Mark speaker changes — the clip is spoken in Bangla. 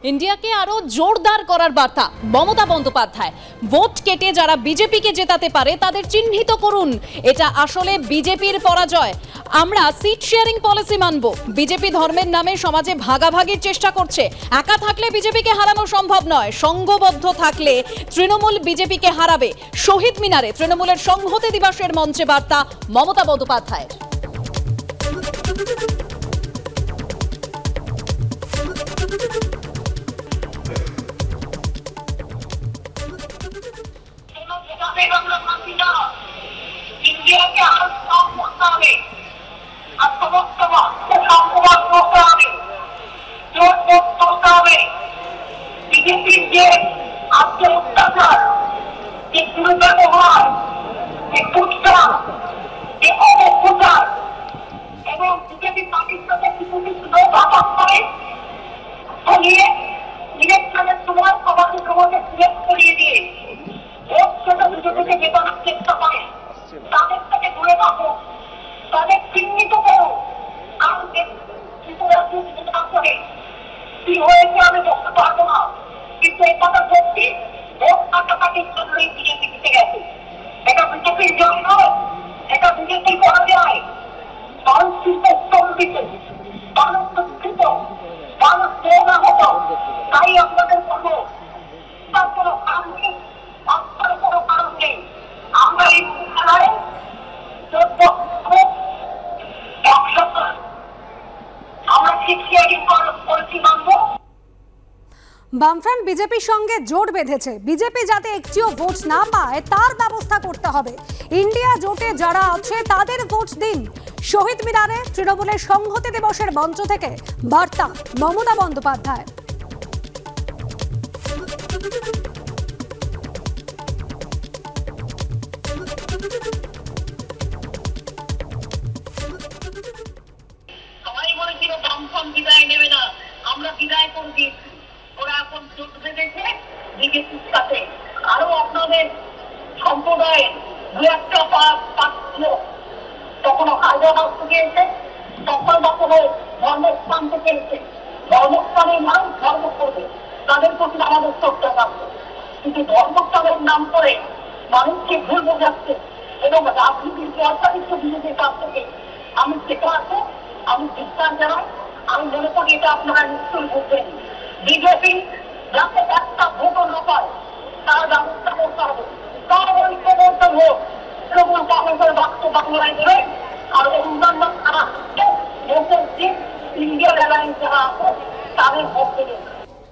Speaker 1: ইন্ডিয়াকে আরো জোরদার করার বার্তা মমতা বন্দ্যোপাধ্যায়। ভোট কেটে যারা বিজেপিকে জেতাতে পারে তাদের চিহ্নিত করুন, এটা আসলে বিজেপির পরাজয়। আমরা সিট শেয়ারিং পলিসি মানব। বিজেপি ধর্মের নামে সমাজে ভাগাভাগির চেষ্টা করছে। একা থাকলে বিজেপিকে হারানো সম্ভব নয়, সংঘবদ্ধ থাকলে তৃণমূল বিজেপিকে হারাবে। শহীদ মিনারে তৃণমূলের সংহতি দিবসের মঞ্চে বার্তা মমতা বন্দ্যোপাধ্যায়ের।
Speaker 2: ইন্ডিয়াকে আরো স্ট্রং করতে হবে, আর সমস্ত সংঘবদ্ধ করতে হবে, জোটবদ্ধ করতে হবে। বিজেপির যে আজকে অত্যাচার, যে দুর্ব্যবহার, যে কুৎসা, যে অপপ্রচার এবং বিজেপি পার্টির সাথে কিছু কিছু লোক আঘাত করে ফলিয়ে ইলেকশনের সময় সমাজে সমাজে সিলেক্ট করিয়ে দিয়ে ভোট সেটা বিজেপিকে জেতানোর চেষ্টা করে। তাদের থেকে দূরে থাকো, তাদের চিহ্নিত করো। আর চিন্তা করে কি হয়েছে আমি বলতে পারবো না, কিন্তু এই কথা সত্যি, ভোট কাটাকাটির জন্যই বিজেপি জিতে গেছে। এটা বিজেপির জয় নয়, এটা বিজেপি করা যায়। মানুষ কিন্তু স্তম্ভিত, মানুষ দুঃখিত, মানুষ বেনাহত। তাই আপনাদের বলবো তার কোনো কারণ নেই, আপনার কোনো কারণ নেই। আমরা এই খেলায় আমরা ঠিক শেয়ারিং পলিসি মানব।
Speaker 3: বামফ্রন্ট বিজেপির সঙ্গে জোট বেঁধেছে। বিজেপি যাতে একটিও ভোট না পায় তার ব্যবস্থা করতে হবে। ইন্ডিয়া জোটে যারা আছে তাদের ভোট দিন। শহীদ মিনারে তৃণমূলের সংহতি দিবসের মঞ্চ থেকে বার্তা মমতা বন্দ্যোপাধ্যায়।
Speaker 2: সবাই বলেছিল বামফ্রন্ট বিদায় নেবে না, আমরা বিদায় করে দিয়েছি। ওরা এখন জোট বেঁধেছে বিজেপির সাথে। আরো আপনাদের সম্প্রদায়ের দু একটা পাত্র কখনো হায়দ্রাবাদ থেকে এসে, কখনো কোনো ধর্মস্থান থেকে এসে, ধর্মস্থানের মানুষ ধর্ম করবে, তাদের প্রতি আমাদের শ্রদ্ধা থাকবে। কিন্তু ধর্মস্থানের নাম করে মানুষকে ভুল বোঝাচ্ছে এবং রাজনীতির পয়সা দিচ্ছে বিজেপির কাছ থেকে। আমি সেটা আছে, আমি বিশ্বাস জানাই, আমি মনে করি এটা আপনারা নিশ্চয়ই বুঝবেন। বিজেপি যাতে একটা ভোটও না পায় তার ব্যবস্থা করতে হবে। তার ঐক্যবদ্ধ ভোট তৃণমূল কংগ্রেসের বাংলায় দেবে। আর অন্যান্য খারাপ ভোটের দিন ইন্ডিয়ান অ্যালায়েন্স যারা আছে তাদের ভোট দেবে।